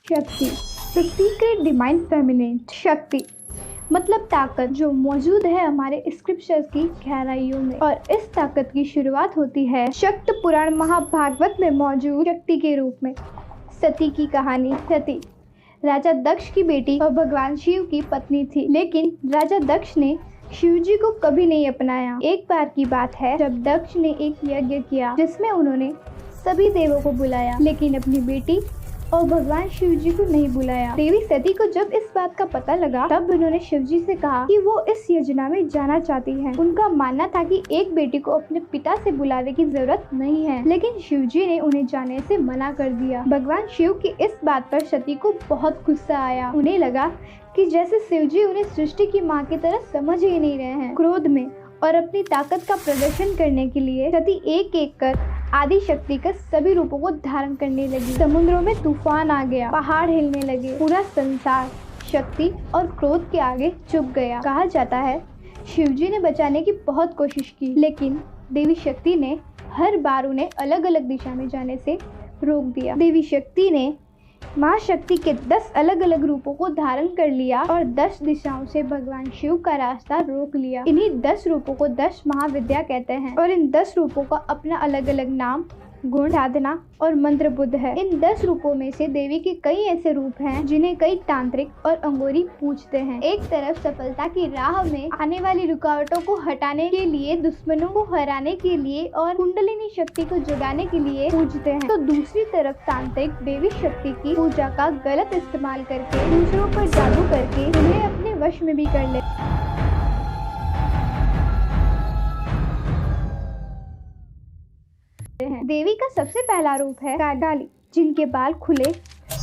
शक्ति, the secret divine feminine. शक्ति मतलब ताकत जो मौजूद है हमारे स्क्रिप्चर्स की गहराइयों में, और इस ताकत की शुरुआत होती है शक्त पुराण महाभागवत में मौजूद शक्ति के रूप में। सती की कहानी। सती राजा दक्ष की बेटी और भगवान शिव की पत्नी थी, लेकिन राजा दक्ष ने शिव जी को कभी नहीं अपनाया। एक बार की बात है जब दक्ष ने एक यज्ञ किया जिसमें उन्होंने सभी देवों को बुलाया, लेकिन अपनी बेटी और भगवान शिव जी को नहीं बुलाया। देवी सती को जब इस बात का पता लगा, तब उन्होंने शिव जी से कहा कि वो इस योजना में जाना चाहती हैं। उनका मानना था कि एक बेटी को अपने पिता से बुलावे की जरूरत नहीं है, लेकिन शिव जी ने उन्हें जाने से मना कर दिया। भगवान शिव की इस बात पर सती को बहुत गुस्सा आया। उन्हें लगा कि जैसे शिव जी उन्हें सृष्टि की माँ की तरह समझ ही नहीं रहे हैं। क्रोध में और अपनी ताकत का प्रदर्शन करने के लिए सती एक एक कर आदि शक्ति के सभी रूपों को धारण करने लगी। समुद्रों में तूफान आ गया, पहाड़ हिलने लगे, पूरा संसार शक्ति और क्रोध के आगे झुक गया। कहा जाता है शिवजी ने बचाने की बहुत कोशिश की, लेकिन देवी शक्ति ने हर बार उन्हें अलग अलग दिशा में जाने से रोक दिया। देवी शक्ति ने माँ शक्ति के 10 अलग अलग रूपों को धारण कर लिया और 10 दिशाओं से भगवान शिव का रास्ता रोक लिया। इन्हीं 10 रूपों को 10 महाविद्या कहते हैं, और इन 10 रूपों का अपना अलग अलग नाम, गुण, साधना और मंत्र बुद्ध है। इन 10 रूपों में से देवी के कई ऐसे रूप हैं जिन्हें कई तांत्रिक और अंगोरी पूजते हैं। एक तरफ सफलता की राह में आने वाली रुकावटों को हटाने के लिए, दुश्मनों को हराने के लिए और कुंडलिनी शक्ति को जगाने के लिए पूजते हैं, तो दूसरी तरफ तांत्रिक देवी शक्ति की पूजा का गलत इस्तेमाल करके दूसरों पर जादू करके उन्हें अपने वश में भी कर ले। देवी का सबसे पहला रूप है काली, जिनके बाल खुले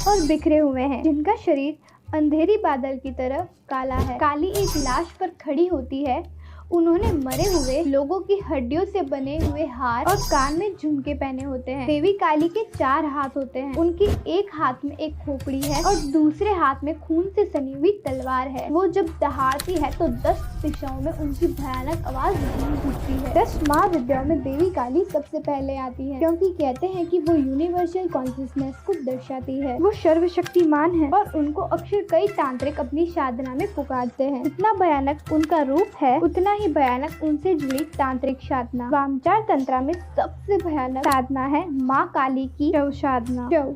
और बिखरे हुए हैं, जिनका शरीर अंधेरी बादल की तरह काला है। काली एक लाश पर खड़ी होती है। उन्होंने मरे हुए लोगों की हड्डियों से बने हुए हार और कान में झुमके पहने होते हैं। देवी काली के 4 हाथ होते हैं। उनकी एक हाथ में एक खोपड़ी है और दूसरे हाथ में खून से सनी हुई तलवार है। वो जब दहाड़ती है तो 10 दिशाओं में उनकी भयानक आवाज गूंजती है। 10 महाविद्याओं में देवी काली सबसे पहले आती है, क्योंकि कहते हैं कि वो यूनिवर्सल कॉन्शियसनेस को दर्शाती है। वो सर्वशक्तिमान है और उनको अक्सर कई तांत्रिक अपनी साधना में पुकारते हैं। जितना भयानक उनका रूप है, उतना भयानक उनसे जुड़ी तांत्रिक साधना। वामचार तंत्र में सबसे भयानक साधना है माँ काली की शव साधना। शव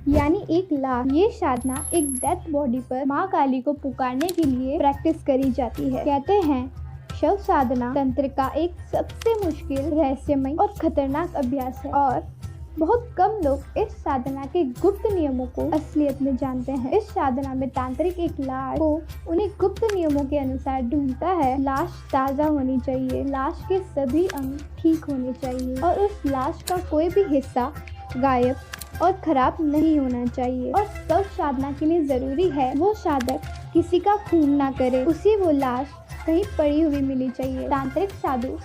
यानी एक लाश। ये साधना एक डेथ बॉडी पर माँ काली को पुकारने के लिए प्रैक्टिस करी जाती है। कहते हैं शव साधना तंत्र का एक सबसे मुश्किल, रहस्यमय और खतरनाक अभ्यास है, और बहुत कम लोग इस साधना के गुप्त नियमों को असलियत में जानते हैं। इस साधना में तांत्रिक एक लाश को उन्हें गुप्त नियमों के अनुसार ढूंढता है। लाश ताजा होनी चाहिए, लाश के सभी अंग ठीक होने चाहिए, और उस लाश का कोई भी हिस्सा गायब और खराब नहीं होना चाहिए। और सब साधना के लिए जरूरी है वो साधक किसी का खून ना करे, उसे वो लाश कहीं पड़ी हुई मिली चाहिए। तांत्रिक साधु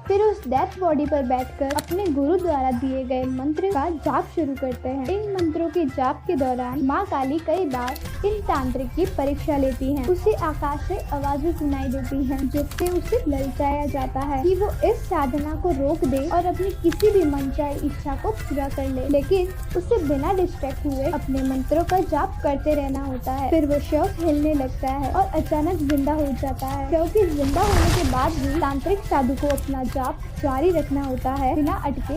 फिर उस डेथ बॉडी पर बैठकर अपने गुरु द्वारा दिए गए मंत्र का जाप शुरू करते हैं। इन मंत्रों के जाप के दौरान माँ काली कई बार इन तांत्रिक की परीक्षा लेती हैं। उसे आकाश से आवाजें सुनाई देती हैं, जिससे उसे ललचाया जाता है कि वो इस साधना को रोक दे और अपनी किसी भी मनचाही इच्छा को पूरा कर ले, लेकिन उसे बिना डिस्ट्रैक्ट हुए अपने मंत्रों का जाप करते रहना होता है। फिर वो शव हिलने लगता है और अचानक जिंदा हो जाता है। शव के जिंदा होने के बाद भी तांत्रिक साधु को अपना जाप जारी रखना होता है, बिना अटके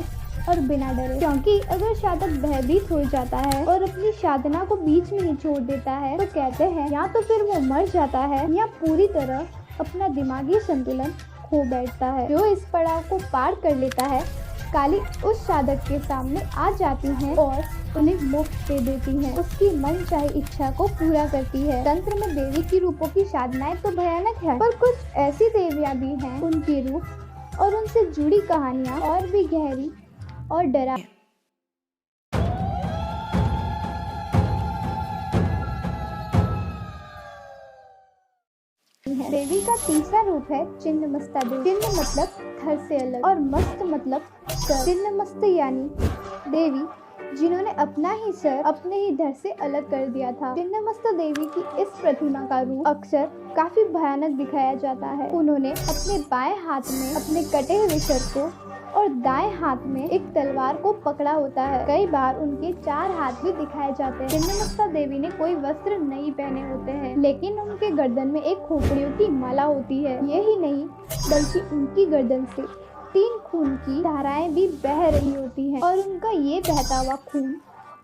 और बिना डरे, क्योंकि अगर साधक भयभीत हो जाता है और अपनी साधना को बीच में ही छोड़ देता है, तो कहते हैं या तो फिर वो मर जाता है या पूरी तरह अपना दिमागी संतुलन खो बैठता है। जो इस पड़ाव को पार कर लेता है, काली उस साधक के सामने आ जाती हैं और उन्हें मोक्ष दे देती हैं, उसकी मन चाहे इच्छा को पूरा करती है। तंत्र में देवी की रूपों की साधनाएं तो भयानक है, पर कुछ ऐसी देवियां भी हैं, उनके रूप और उनसे जुड़ी कहानियां और भी गहरी और डरा। देवी का तीसरा रूप है छिन्नमस्ता देवी। छिन्न मतलब थर से अलग और मस्त मतलब सर। छिन्नमस्त यानी देवी जिन्होंने अपना ही सर अपने ही धड़ से अलग कर दिया था। छिन्नमस्ता देवी की इस प्रतिमा का रूप अक्सर काफी भयानक दिखाया जाता है। उन्होंने अपने बाएं हाथ में अपने कटे हुए सर को और दाएं हाथ में एक तलवार को पकड़ा होता है। कई बार उनके 4 हाथ भी दिखाए जाते हैं। छिन्नमस्ता देवी ने कोई वस्त्र नहीं पहने होते हैं, लेकिन उनके गर्दन में एक खोपड़ियों की माला होती है। यही नहीं बल्कि उनकी गर्दन से 3 खून की धाराएं भी बह रही होती हैं और उनका ये बहता हुआ खून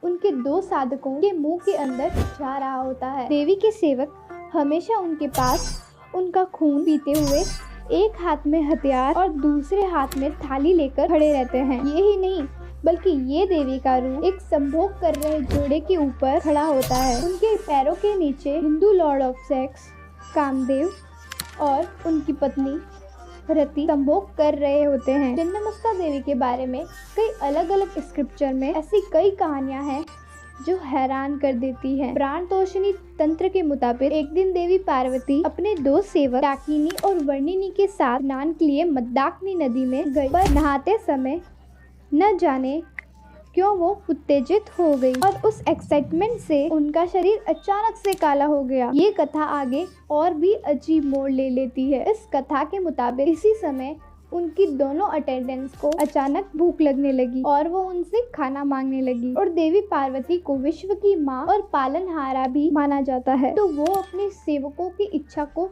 उनके 2 साधकों के मुंह के अंदर जा रहा होता है। देवी के सेवक हमेशा उनके पास उनका खून पीते हुए एक हाथ में हथियार और दूसरे हाथ में थाली लेकर खड़े रहते हैं। यही नहीं बल्कि ये देवी का रूप एक संभोग कर रहे जोड़े के ऊपर खड़ा होता है। उनके पैरों के नीचे Hindu lord of sex Kamadeva और उनकी पत्नी रति संभोग कर रहे होते हैं। छिन्नमस्ता देवी के बारे में कई अलग अलग स्क्रिप्चर में ऐसी कई कहानियां हैं जो हैरान कर देती है। प्राण तोषिणी तंत्र के मुताबिक एक दिन देवी पार्वती अपने 2 सेवक डाकिनी और वर्णिनी के साथ स्नान के लिए मंदाकिनी नदी में गई, पर नहाते समय न जाने क्यों वो उत्तेजित हो गई और उस एक्साइटमेंट से उनका शरीर अचानक से काला हो गया। ये कथा आगे और भी अजीब मोड़ ले लेती है। इस कथा के मुताबिक इसी समय उनकी दोनों अटेंडेंट्स को अचानक भूख लगने लगी और वो उनसे खाना मांगने लगी। और देवी पार्वती को विश्व की माँ और पालनहारा भी माना जाता है, तो वो अपने सेवकों की इच्छा को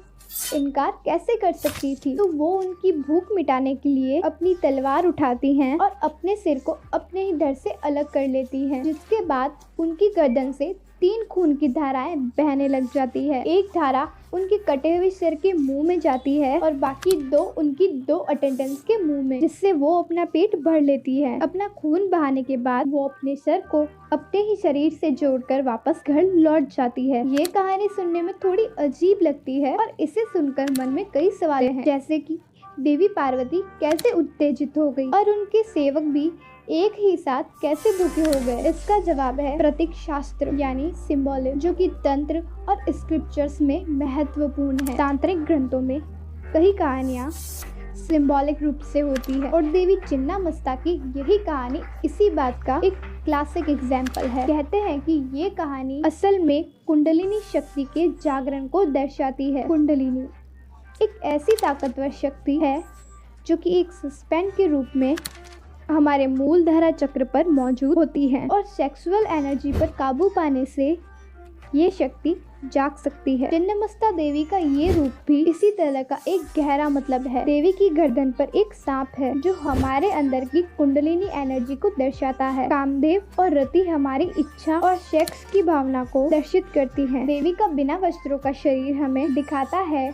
इनकार कैसे कर सकती थी। तो वो उनकी भूख मिटाने के लिए अपनी तलवार उठाती हैं और अपने सिर को अपने ही धड़ से अलग कर लेती हैं, जिसके बाद उनकी गर्दन से 3 खून की धाराएं बहने लग जाती है। एक धारा उनके कटे हुए सिर के मुंह में जाती है और बाकी 2 उनकी 2 अटेंडेंट्स के मुंह में, जिससे वो अपना पेट भर लेती है। अपना खून बहाने के बाद वो अपने सर को अपने ही शरीर से जोड़कर वापस घर लौट जाती है। ये कहानी सुनने में थोड़ी अजीब लगती है और इसे सुनकर मन में कई सवाल हैं, जैसे कि देवी पार्वती कैसे उत्तेजित हो गई और उनके सेवक भी एक ही साथ कैसे भूखे हो गए। इसका जवाब है प्रतीक शास्त्र यानी सिंबॉलिज्म, जो कि तंत्र और स्क्रिप्चर्स में महत्वपूर्ण है। तांत्रिक ग्रंथों में कई कहानियाँ सिंबॉलिक रूप से होती है और देवी छिन्नमस्ता की यही कहानी इसी बात का एक क्लासिक एग्जाम्पल है। कहते हैं कि ये कहानी असल में कुंडलिनी शक्ति के जागरण को दर्शाती है। कुंडलिनी एक ऐसी ताकतवर शक्ति है जो कि एक सस्पेंड के रूप में हमारे मूलधारा चक्र पर मौजूद होती है और सेक्सुअल एनर्जी पर काबू पाने से ये शक्ति जाग सकती है। छिन्नमस्ता देवी का ये रूप भी इसी तरह का एक गहरा मतलब है। देवी की गर्दन पर एक सांप है जो हमारे अंदर की कुंडलिनी एनर्जी को दर्शाता है। कामदेव और रति हमारी इच्छा और सेक्स की भावना को दर्शित करती हैं। देवी का बिना वस्त्रों का शरीर हमें दिखाता है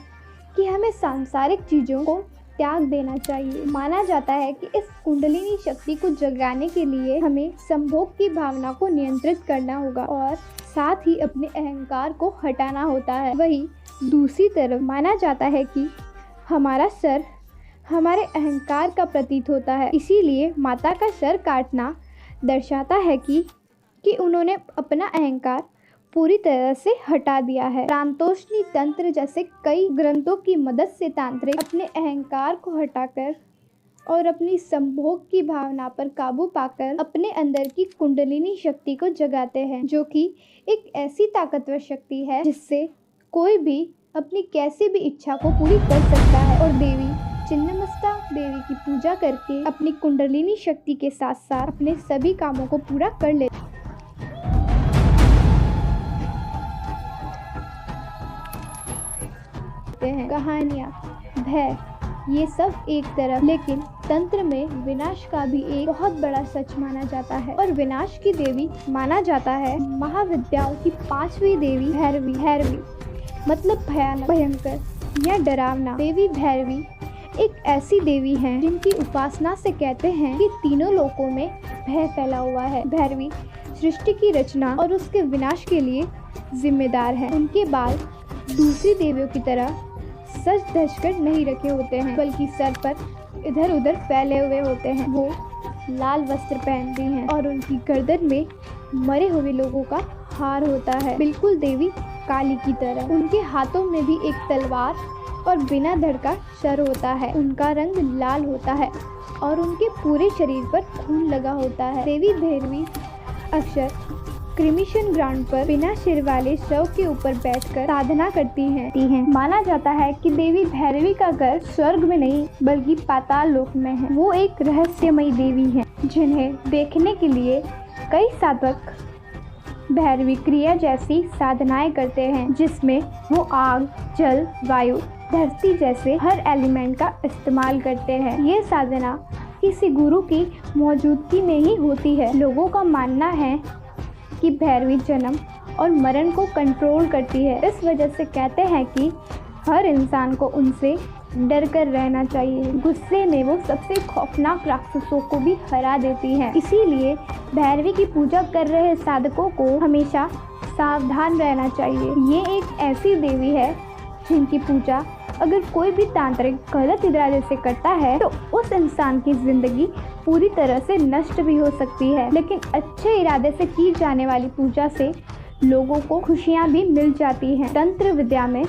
कि हमें सांसारिक चीजों को त्याग देना चाहिए। माना जाता है कि इस कुंडलिनी शक्ति को जगाने के लिए हमें संभोग की भावना को नियंत्रित करना होगा और साथ ही अपने अहंकार को हटाना होता है। वहीं दूसरी तरफ माना जाता है कि हमारा सर हमारे अहंकार का प्रतीक होता है, इसीलिए माता का सर काटना दर्शाता है कि उन्होंने अपना अहंकार पूरी तरह से हटा दिया है। प्राणतोषिणी तंत्र जैसे कई ग्रंथों की मदद से तांत्रिक अपने अहंकार को हटाकर और अपनी संभोग की भावना पर काबू पाकर अपने अंदर की कुंडलिनी शक्ति को जगाते हैं, जो कि एक ऐसी ताकतवर शक्ति है जिससे कोई भी अपनी कैसी भी इच्छा को पूरी कर सकता है। और देवी छिन्नमस्ता देवी की पूजा करके अपनी कुंडलिनी शक्ति के साथ साथ अपने सभी कामों को पूरा कर लेते हैं। कहानियाँ, भय, ये सब एक तरफ, लेकिन तंत्र में विनाश का भी एक बहुत बड़ा सच माना जाता है और विनाश की देवी माना जाता है महाविद्याओं की 5वीं देवी भैरवी, मतलब भयानक, भयंकर या डरावना। देवी भैरवी एक ऐसी देवी है जिनकी उपासना से कहते हैं कि तीनों लोकों में भय फैला हुआ है। भैरवी सृष्टि की रचना और उसके विनाश के लिए जिम्मेदार है। उनके बाल दूसरी देवियों की तरह सज धज कर नहीं रखे होते हैं, बल्कि सर पर इधर उधर फैले हुए होते हैं। वो लाल वस्त्र पहनती हैं और उनकी गर्दन में मरे हुए लोगों का हार होता है, बिल्कुल देवी काली की तरह। उनके हाथों में भी एक तलवार और बिना धड़ का सर होता है। उनका रंग लाल होता है और उनके पूरे शरीर पर खून लगा होता है। देवी भैरवी अक्सर क्रिमिशन ग्राउंड पर बिना सिर वाले शव के ऊपर बैठकर साधना करती हैं। माना जाता है कि देवी भैरवी का घर स्वर्ग में नहीं बल्कि पाताल लोक में है। वो एक रहस्यमयी देवी हैं, जिन्हें देखने के लिए कई साधक भैरवी क्रिया जैसी साधनाएं करते हैं, जिसमें वो आग, जल, वायु, धरती जैसे हर एलिमेंट का इस्तेमाल करते हैं। ये साधना किसी गुरु की मौजूदगी में ही होती है। लोगों का मानना है कि भैरवी जन्म और मरण को कंट्रोल करती है। इस वजह से कहते हैं कि हर इंसान को उनसे डर कर रहना चाहिए। गुस्से में वो सबसे खौफनाक राक्षसों को भी हरा देती हैं। इसीलिए भैरवी की पूजा कर रहे साधकों को हमेशा सावधान रहना चाहिए। ये एक ऐसी देवी है जिनकी पूजा अगर कोई भी तांत्रिक गलत इरादे से करता है तो उस इंसान की जिंदगी पूरी तरह से नष्ट भी हो सकती है, लेकिन अच्छे इरादे से की जाने वाली पूजा से लोगों को खुशियां भी मिल जाती हैं। तंत्र विद्या में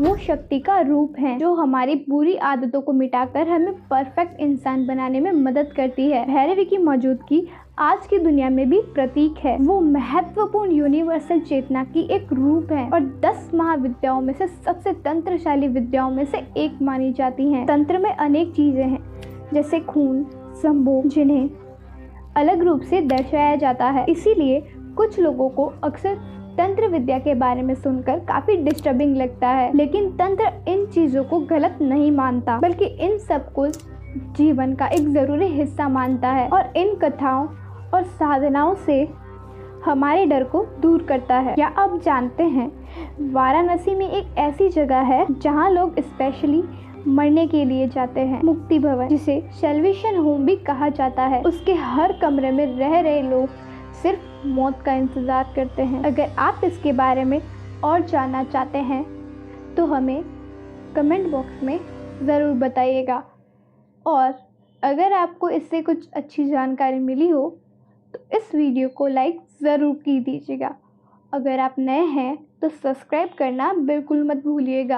वो शक्ति का रूप है जो हमारी बुरी आदतों को मिटाकर हमें परफेक्ट इंसान बनाने में मदद करती है। भैरवी की मौजूदगी आज की दुनिया में भी प्रतीक है। वो महत्वपूर्ण यूनिवर्सल चेतना की एक रूप है और 10 महाविद्याओं में से सबसे तंत्रशाली विद्याओं में से एक मानी जाती हैं। तंत्र में अनेक चीजें हैं, जैसे खून, संभोग, जिन्हें अलग रूप से दर्शाया जाता है। इसीलिए कुछ लोगों को अक्सर तंत्र विद्या के बारे में सुनकर काफी डिस्टर्बिंग लगता है, लेकिन तंत्र इन चीजों को गलत नहीं मानता, बल्कि इन सब को जीवन का एक जरूरी हिस्सा मानता है और इन कथाओं और साधनाओं से हमारे डर को दूर करता है। क्या आप जानते हैं, वाराणसी में एक ऐसी जगह है जहां लोग स्पेशली मरने के लिए जाते हैं। मुक्ति भवन, जिसे सैल्वेशन होम भी कहा जाता है, उसके हर कमरे में रह रहे लोग सिर्फ मौत का इंतज़ार करते हैं। अगर आप इसके बारे में और जानना चाहते हैं तो हमें कमेंट बॉक्स में ज़रूर बताइएगा, और अगर आपको इससे कुछ अच्छी जानकारी मिली हो तो इस वीडियो को लाइक ज़रूर की दीजिएगा। अगर आप नए हैं तो सब्सक्राइब करना बिल्कुल मत भूलिएगा।